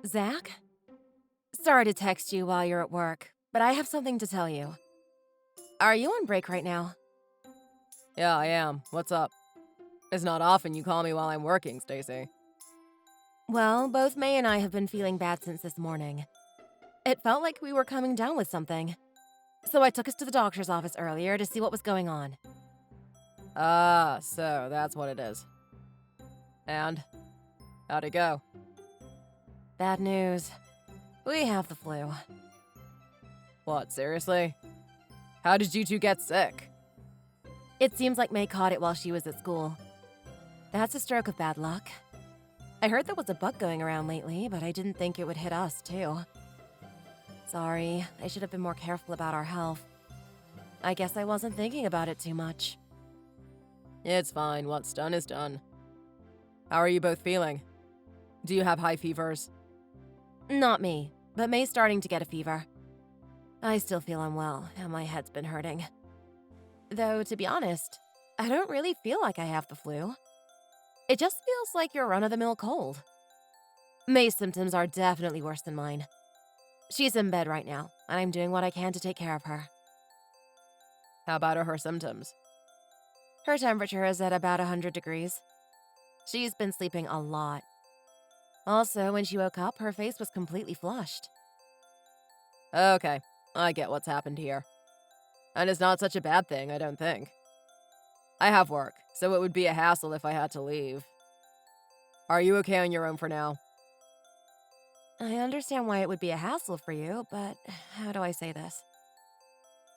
Zach? Sorry to text you while you're at work, but I have something to tell you. Are you on break right now? Yeah, I am. What's up? It's not often you call me while I'm working, Stacy. Well, both May and I have been feeling bad since this morning. It felt like we were coming down with something. So I took us to the doctor's office earlier to see what was going on. Ah, so that's what it is. And? How'd it go? Bad news. We have the flu. What, seriously? How did you two get sick? It seems like May caught it while she was at school. That's a stroke of bad luck. I heard there was a bug going around lately, but I didn't think it would hit us, too. Sorry, I should have been more careful about our health. I guess I wasn't thinking about it too much. It's fine. What's done is done. How are you both feeling? Do you have high fevers? Not me, but May's starting to get a fever. I still feel unwell, and my head's been hurting. Though, to be honest, I don't really feel like I have the flu. It just feels like your run-of-the-mill cold. May's symptoms are definitely worse than mine. She's in bed right now, and I'm doing what I can to take care of her. How about her symptoms? Her temperature is at about 100 degrees. She's been sleeping a lot. Also, when she woke up, her face was completely flushed. Okay, I get what's happened here. And it's not such a bad thing, I don't think. I have work, so it would be a hassle if I had to leave. Are you okay on your own for now? I understand why it would be a hassle for you, but how do I say this?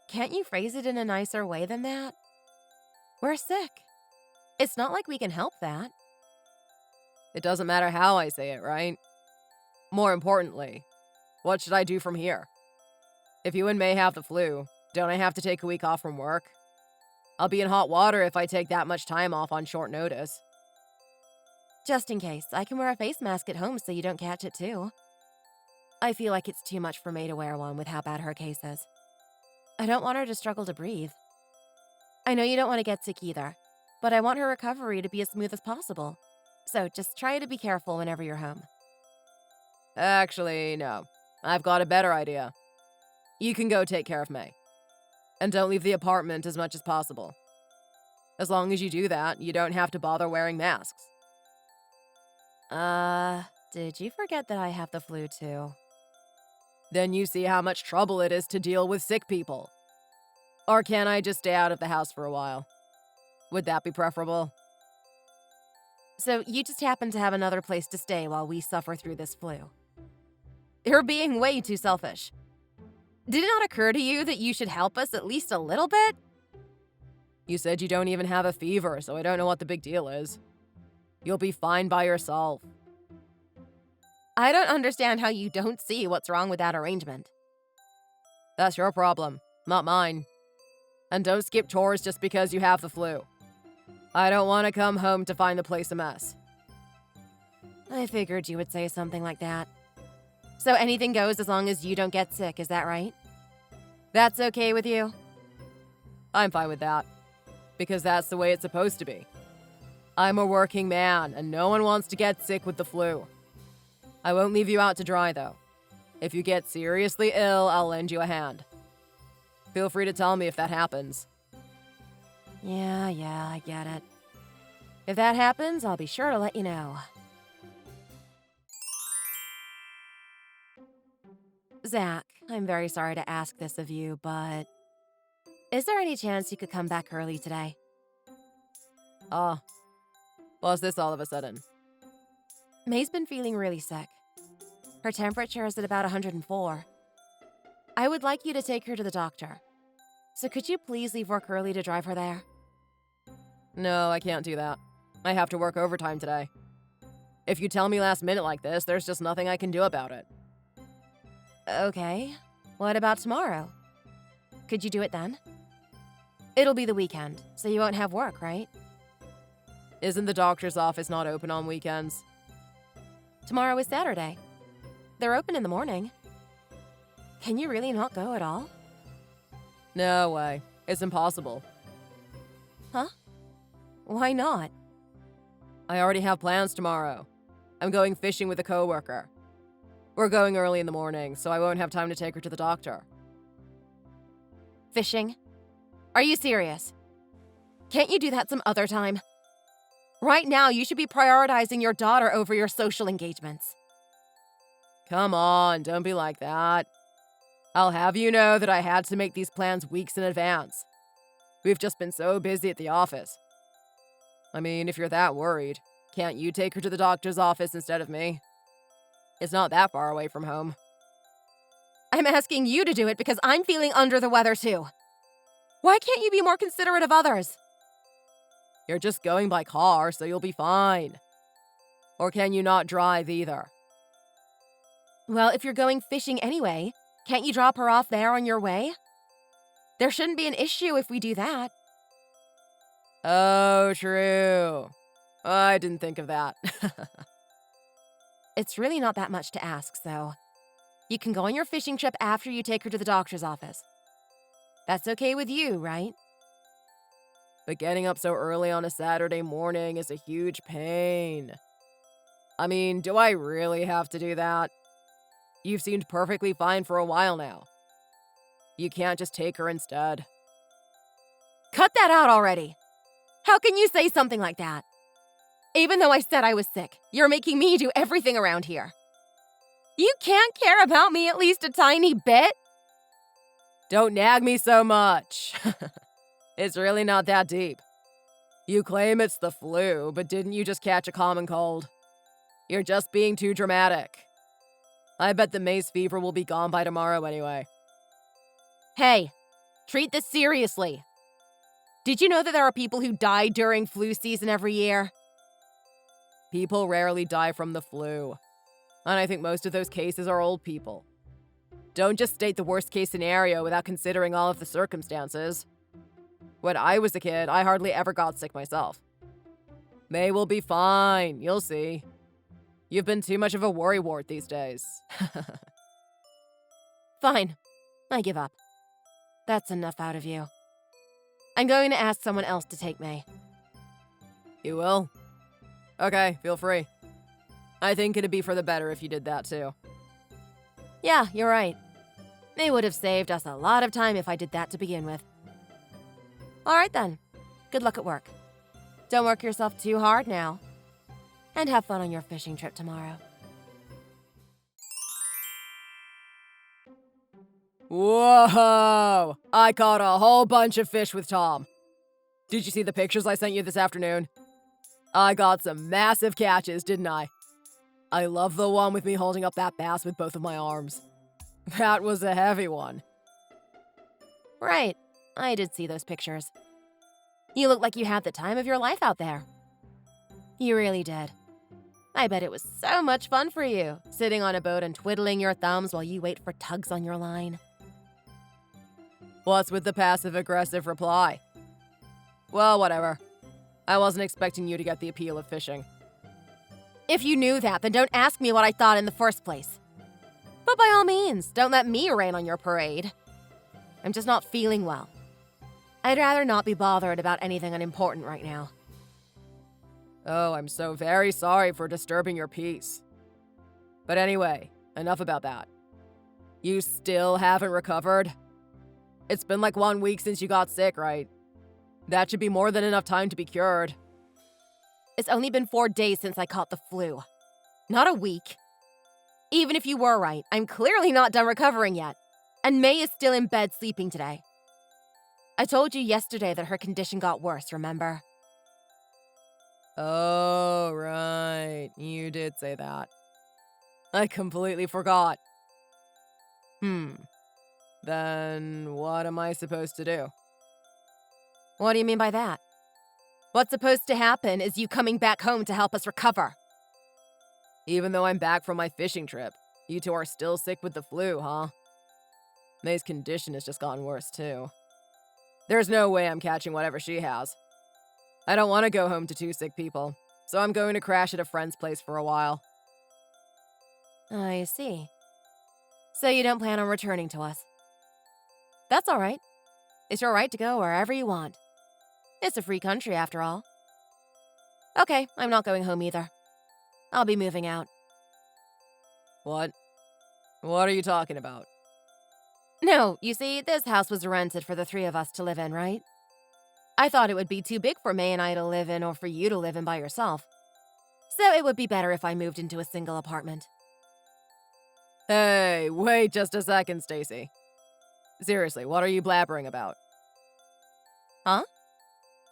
Can't you phrase it in a nicer way than that? We're sick. It's not like we can help that. It doesn't matter how I say it, right? More importantly, what should I do from here? If you and May have the flu, don't I have to take a week off from work? I'll be in hot water if I take that much time off on short notice. Just in case, I can wear a face mask at home so you don't catch it too. I feel like it's too much for May to wear one with how bad her case is. I don't want her to struggle to breathe. I know you don't want to get sick either, but I want her recovery to be as smooth as possible. So just try to be careful whenever you're home. Actually, no. I've got a better idea. You can go take care of May. And don't leave the apartment as much as possible. As long as you do that, you don't have to bother wearing masks. Did you forget that I have the flu too? Then you see how much trouble it is to deal with sick people. Or can I just stay out of the house for a while? Would that be preferable? So you just happen to have another place to stay while we suffer through this flu. You're being way too selfish. Did it not occur to you that you should help us at least a little bit? You said you don't even have a fever, so I don't know what the big deal is. You'll be fine by yourself. I don't understand how you don't see what's wrong with that arrangement. That's your problem, not mine. And don't skip chores just because you have the flu. I don't want to come home to find the place a mess. I figured you would say something like that. So anything goes as long as you don't get sick, is that right? That's okay with you? I'm fine with that. Because that's the way it's supposed to be. I'm a working man, and no one wants to get sick with the flu. I won't leave you out to dry, though. If you get seriously ill, I'll lend you a hand. Feel free to tell me if that happens. Yeah, I get it. If that happens, I'll be sure to let you know. Zach, I'm very sorry to ask this of you, but is there any chance you could come back early today? What's this all of a sudden? May's been feeling really sick. Her temperature is at about 104. I would like you to take her to the doctor. So could you please leave work early to drive her there? No, I can't do that. I have to work overtime today. If you tell me last minute like this, there's just nothing I can do about it. Okay. What about tomorrow? Could you do it then? It'll be the weekend, so you won't have work, right? Isn't the doctor's office not open on weekends? Tomorrow is Saturday. They're open in the morning. Can you really not go at all? No way. It's impossible. Huh? Why not? I already have plans tomorrow. I'm going fishing with a coworker. We're going early in the morning, so I won't have time to take her to the doctor. Fishing? Are you serious? Can't you do that some other time? Right now, you should be prioritizing your daughter over your social engagements. Come on, don't be like that. I'll have you know that I had to make these plans weeks in advance. We've just been so busy at the office. I mean, if you're that worried, can't you take her to the doctor's office instead of me? It's not that far away from home. I'm asking you to do it because I'm feeling under the weather too. Why can't you be more considerate of others? You're just going by car, so you'll be fine. Or can you not drive either? Well, if you're going fishing anyway, can't you drop her off there on your way? There shouldn't be an issue if we do that. Oh, true. I didn't think of that. It's really not that much to ask, so you can go on your fishing trip after you take her to the doctor's office. That's okay with you, right? But getting up so early on a Saturday morning is a huge pain. I mean, do I really have to do that? You've seemed perfectly fine for a while now. You can't just take her instead. Cut that out already! How can you say something like that? Even though I said I was sick, you're making me do everything around here. You can't care about me at least a tiny bit? Don't nag me so much. It's really not that deep. You claim it's the flu, but didn't you just catch a common cold? You're just being too dramatic. I bet the May's fever will be gone by tomorrow anyway. Hey, treat this seriously. Did you know that there are people who die during flu season every year? People rarely die from the flu. And I think most of those cases are old people. Don't just state the worst case scenario without considering all of the circumstances. When I was a kid, I hardly ever got sick myself. May will be fine, you'll see. You've been too much of a worrywart these days. Fine, I give up. That's enough out of you. I'm going to ask someone else to take May. You will? Okay, feel free. I think it'd be for the better if you did that too. Yeah, you're right. They would have saved us a lot of time if I did that to begin with. All right then. Good luck at work. Don't work yourself too hard now. And have fun on your fishing trip tomorrow. Whoa! I caught a whole bunch of fish with Tom. Did you see the pictures I sent you this afternoon? I got some massive catches, didn't I? I love the one with me holding up that bass with both of my arms. That was a heavy one. Right. I did see those pictures. You look like you had the time of your life out there. You really did. I bet it was so much fun for you, sitting on a boat and twiddling your thumbs while you wait for tugs on your line. What's with the passive-aggressive reply? Well, whatever. I wasn't expecting you to get the appeal of fishing. If you knew that, then don't ask me what I thought in the first place. But by all means, don't let me rain on your parade. I'm just not feeling well. I'd rather not be bothered about anything unimportant right now. Oh, I'm so very sorry for disturbing your peace. But anyway, enough about that. You still haven't recovered? It's been like 1 week since you got sick, right? That should be more than enough time to be cured. It's only been 4 days since I caught the flu. Not a week. Even if you were right, I'm clearly not done recovering yet. And May is still in bed sleeping today. I told you yesterday that her condition got worse, remember? Oh, right. You did say that. I completely forgot. Then what am I supposed to do? What do you mean by that? What's supposed to happen is you coming back home to help us recover. Even though I'm back from my fishing trip, you two are still sick with the flu, huh? May's condition has just gotten worse, too. There's no way I'm catching whatever she has. I don't want to go home to 2 sick people, so I'm going to crash at a friend's place for a while. I see. So you don't plan on returning to us? That's all right. It's your right to go wherever you want. It's a free country, after all. Okay, I'm not going home either. I'll be moving out. What? What are you talking about? No, you see, this house was rented for the three of us to live in, right? I thought it would be too big for May and I to live in or for you to live in by yourself. So it would be better if I moved into a single apartment. Hey, wait just a second, Stacy. Seriously, what are you blabbering about? Huh?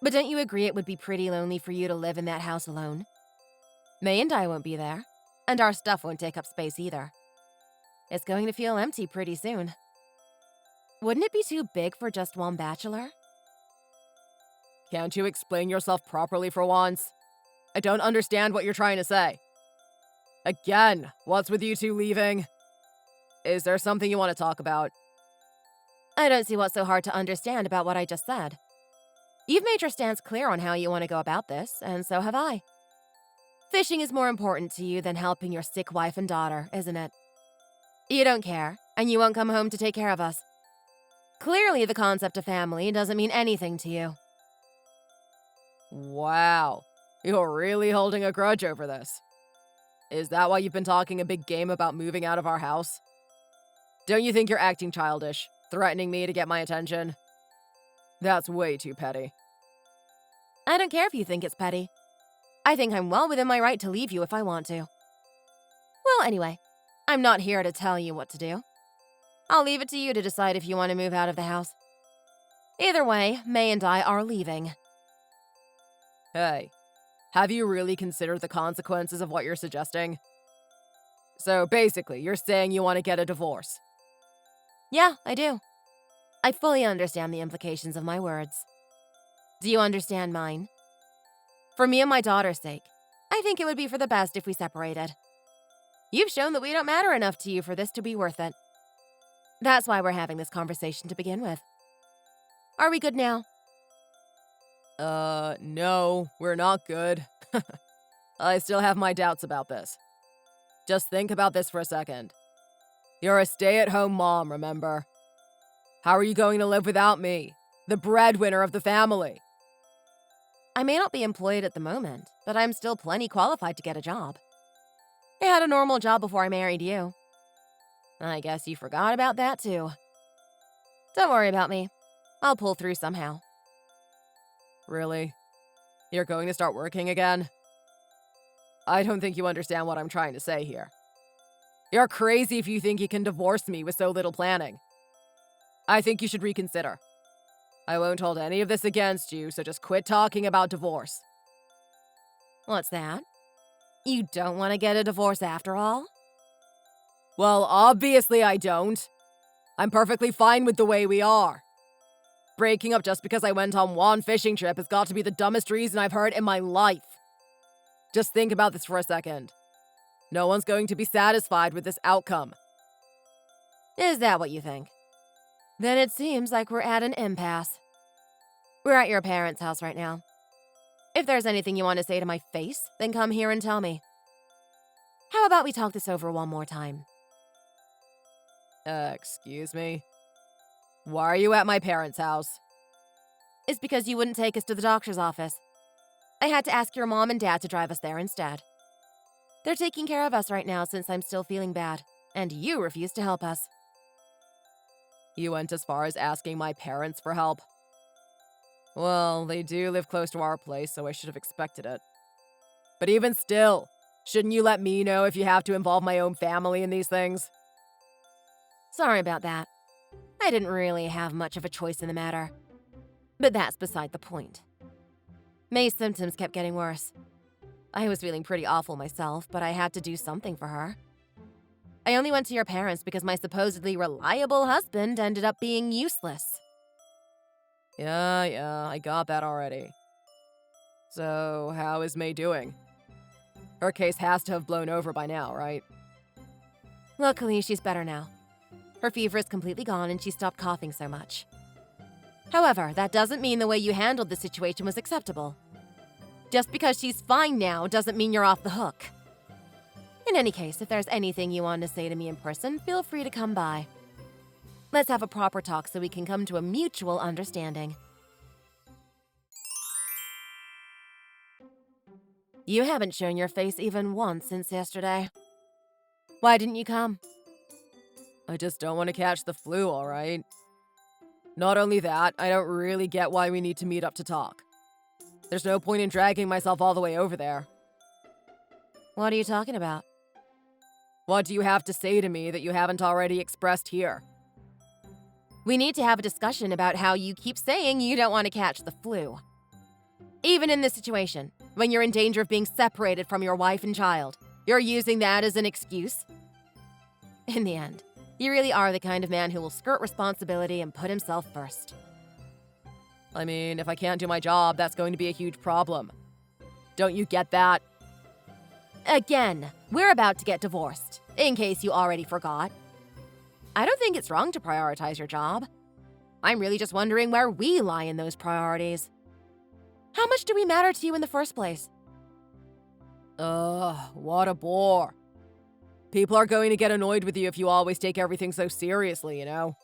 But don't you agree it would be pretty lonely for you to live in that house alone? May and I won't be there, and our stuff won't take up space either. It's going to feel empty pretty soon. Wouldn't it be too big for just one bachelor? Can't you explain yourself properly for once? I don't understand what you're trying to say. Again, what's with you two leaving? Is there something you want to talk about? I don't see what's so hard to understand about what I just said. You've made your stance clear on how you want to go about this, and so have I. Fishing is more important to you than helping your sick wife and daughter, isn't it? You don't care, and you won't come home to take care of us. Clearly, the concept of family doesn't mean anything to you. Wow, you're really holding a grudge over this. Is that why you've been talking a big game about moving out of our house? Don't you think you're acting childish, threatening me to get my attention? That's way too petty. I don't care if you think it's petty. I think I'm well within my right to leave you if I want to. Well, anyway, I'm not here to tell you what to do. I'll leave it to you to decide if you want to move out of the house. Either way, May and I are leaving. Hey, have you really considered the consequences of what you're suggesting? So basically, you're saying you want to get a divorce. Yeah, I do. I fully understand the implications of my words. Do you understand mine? For me and my daughter's sake, I think it would be for the best if we separated. You've shown that we don't matter enough to you for this to be worth it. That's why we're having this conversation to begin with. Are we good now? No, we're not good. I still have my doubts about this. Just think about this for a second. You're a stay-at-home mom, remember? How are you going to live without me, the breadwinner of the family? I may not be employed at the moment, but I'm still plenty qualified to get a job. I had a normal job before I married you. I guess you forgot about that too. Don't worry about me. I'll pull through somehow. Really? You're going to start working again? I don't think you understand what I'm trying to say here. You're crazy if you think you can divorce me with so little planning. I think you should reconsider. I won't hold any of this against you, so just quit talking about divorce. What's that? You don't want to get a divorce after all? Well, obviously I don't. I'm perfectly fine with the way we are. Breaking up just because I went on one fishing trip has got to be the dumbest reason I've heard in my life. Just think about this for a second. No one's going to be satisfied with this outcome. Is that what you think? Then it seems like we're at an impasse. We're at your parents' house right now. If there's anything you want to say to my face, then come here and tell me. How about we talk this over one more time? Excuse me? Why are you at my parents' house? It's because you wouldn't take us to the doctor's office. I had to ask your mom and dad to drive us there instead. They're taking care of us right now since I'm still feeling bad, and you refuse to help us. You went as far as asking my parents for help? Well, they do live close to our place, so I should have expected it. But even still, shouldn't you let me know if you have to involve my own family in these things? Sorry about that. I didn't really have much of a choice in the matter. But that's beside the point. May's symptoms kept getting worse. I was feeling pretty awful myself, but I had to do something for her. I only went to your parents because my supposedly reliable husband ended up being useless. Yeah, I got that already. So, how is May doing? Her case has to have blown over by now, right? Luckily, she's better now. Her fever is completely gone and she stopped coughing so much. However, that doesn't mean the way you handled the situation was acceptable. Just because she's fine now doesn't mean you're off the hook. In any case, if there's anything you want to say to me in person, feel free to come by. Let's have a proper talk so we can come to a mutual understanding. You haven't shown your face even once since yesterday. Why didn't you come? I just don't want to catch the flu, all right? Not only that, I don't really get why we need to meet up to talk. There's no point in dragging myself all the way over there. What are you talking about? What do you have to say to me that you haven't already expressed here? We need to have a discussion about how you keep saying you don't want to catch the flu. Even in this situation, when you're in danger of being separated from your wife and child, you're using that as an excuse? In the end, you really are the kind of man who will skirt responsibility and put himself first. I mean, if I can't do my job, that's going to be a huge problem. Don't you get that? Again, we're about to get divorced, in case you already forgot. I don't think it's wrong to prioritize your job. I'm really just wondering where we lie in those priorities. How much do we matter to you in the first place? Ugh, what a bore. People are going to get annoyed with you if you always take everything so seriously, you know?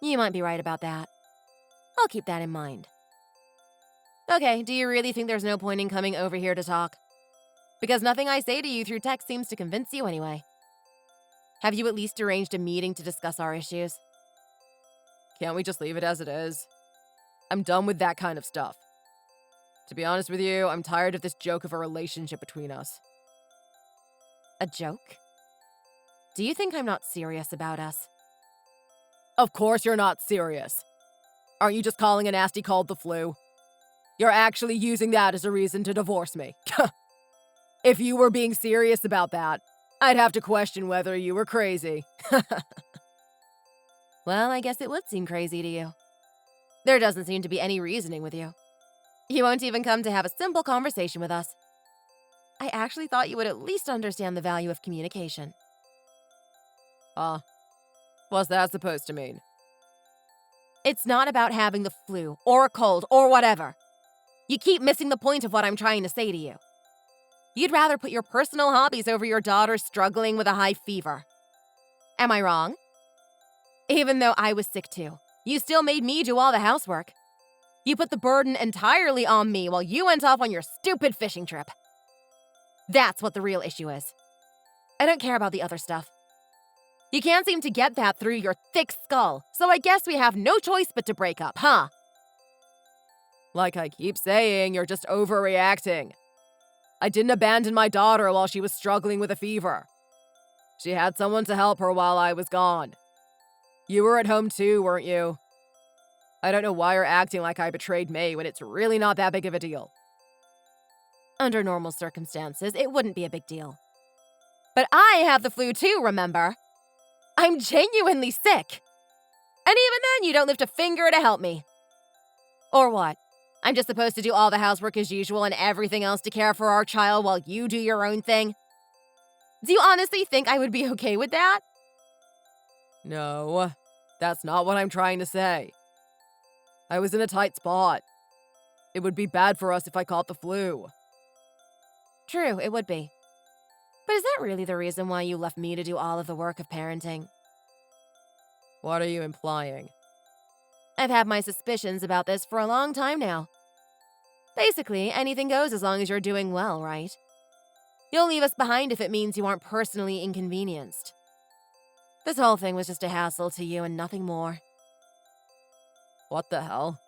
You might be right about that. I'll keep that in mind. Okay, do you really think there's no point in coming over here to talk? Because nothing I say to you through text seems to convince you anyway. Have you at least arranged a meeting to discuss our issues? Can't we just leave it as it is? I'm done with that kind of stuff. To be honest with you, I'm tired of this joke of a relationship between us. A joke? Do you think I'm not serious about us? Of course you're not serious. Aren't you just calling a nasty cold the flu? You're actually using that as a reason to divorce me. If you were being serious about that, I'd have to question whether you were crazy. Well, I guess it would seem crazy to you. There doesn't seem to be any reasoning with you. You won't even come to have a simple conversation with us. I actually thought you would at least understand the value of communication. What's that supposed to mean? It's not about having the flu, or a cold, or whatever. You keep missing the point of what I'm trying to say to you. You'd rather put your personal hobbies over your daughter struggling with a high fever. Am I wrong? Even though I was sick too, you still made me do all the housework. You put the burden entirely on me while you went off on your stupid fishing trip. That's what the real issue is. I don't care about the other stuff. You can't seem to get that through your thick skull, so I guess we have no choice but to break up, huh? Like I keep saying, you're just overreacting. I didn't abandon my daughter while she was struggling with a fever. She had someone to help her while I was gone. You were at home too, weren't you? I don't know why you're acting like I betrayed May when it's really not that big of a deal. Under normal circumstances, it wouldn't be a big deal. But I have the flu too, remember? I'm genuinely sick. And even then, you don't lift a finger to help me. Or what? I'm just supposed to do all the housework as usual and everything else to care for our child while you do your own thing? Do you honestly think I would be okay with that? No, that's not what I'm trying to say. I was in a tight spot. It would be bad for us if I caught the flu. True, it would be. But is that really the reason why you left me to do all of the work of parenting? What are you implying? I've had my suspicions about this for a long time now. Basically, anything goes as long as you're doing well, right? You'll leave us behind if it means you aren't personally inconvenienced. This whole thing was just a hassle to you and nothing more. What the hell?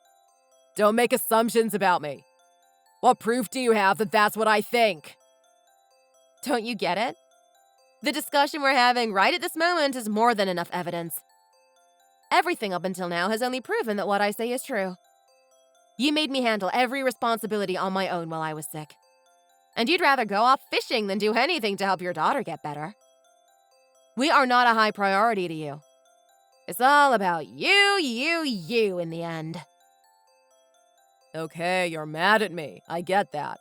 Don't make assumptions about me. What proof do you have that that's what I think? Don't you get it? The discussion we're having right at this moment is more than enough evidence. Everything up until now has only proven that what I say is true. You made me handle every responsibility on my own while I was sick. And you'd rather go off fishing than do anything to help your daughter get better. We are not a high priority to you. It's all about you in the end. Okay, you're mad at me. I get that.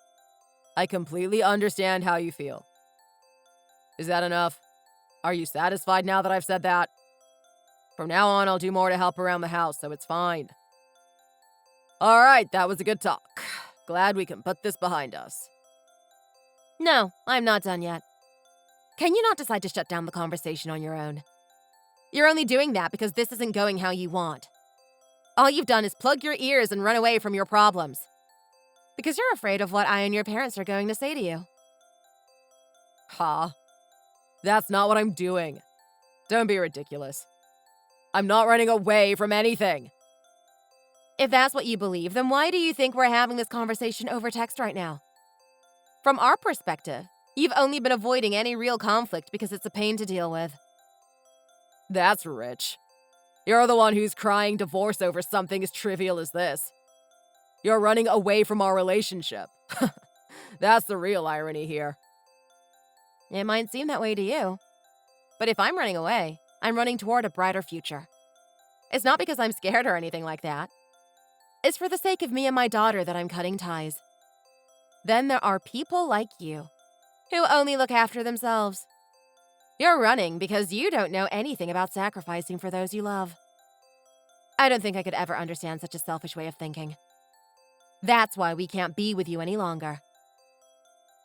I completely understand how you feel. Is that enough? Are you satisfied now that I've said that? From now on, I'll do more to help around the house, so it's fine. All right, that was a good talk. Glad we can put this behind us. No, I'm not done yet. Can you not decide to shut down the conversation on your own? You're only doing that because this isn't going how you want. All you've done is plug your ears and run away from your problems. Because you're afraid of what I and your parents are going to say to you. Huh? That's not what I'm doing. Don't be ridiculous. I'm not running away from anything. If that's what you believe, then why do you think we're having this conversation over text right now? From our perspective, you've only been avoiding any real conflict because it's a pain to deal with. That's rich. You're the one who's crying divorce over something as trivial as this. You're running away from our relationship. That's the real irony here. It might seem that way to you. But if I'm running away, I'm running toward a brighter future. It's not because I'm scared or anything like that. It's for the sake of me and my daughter that I'm cutting ties. Then there are people like you, who only look after themselves. You're running because you don't know anything about sacrificing for those you love. I don't think I could ever understand such a selfish way of thinking. That's why we can't be with you any longer.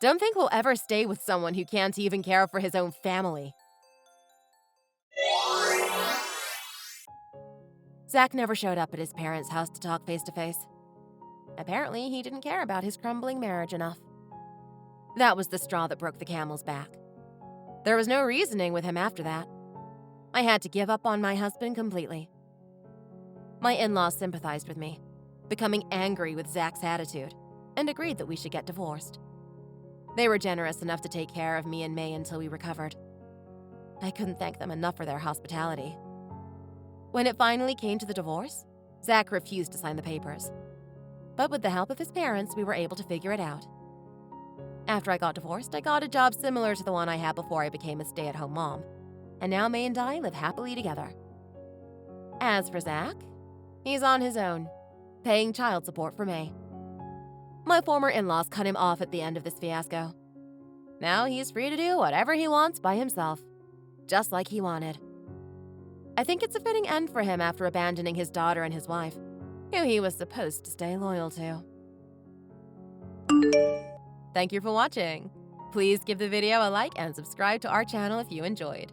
Don't think we'll ever stay with someone who can't even care for his own family. Zach never showed up at his parents' house to talk face to face. Apparently, he didn't care about his crumbling marriage enough. That was the straw that broke the camel's back. There was no reasoning with him after that. I had to give up on my husband completely. My in-laws sympathized with me, becoming angry with Zach's attitude, and agreed that we should get divorced. They were generous enough to take care of me and May until we recovered. I couldn't thank them enough for their hospitality. When it finally came to the divorce, Zach refused to sign the papers. But with the help of his parents, we were able to figure it out. After I got divorced, I got a job similar to the one I had before I became a stay-at-home mom. And now May and I live happily together. As for Zach, he's on his own, paying child support for May. My former in-laws cut him off at the end of this fiasco. Now he's free to do whatever he wants by himself, just like he wanted. I think it's a fitting end for him after abandoning his daughter and his wife, who he was supposed to stay loyal to. Thank you for watching. Please give the video a like and subscribe to our channel if you enjoyed.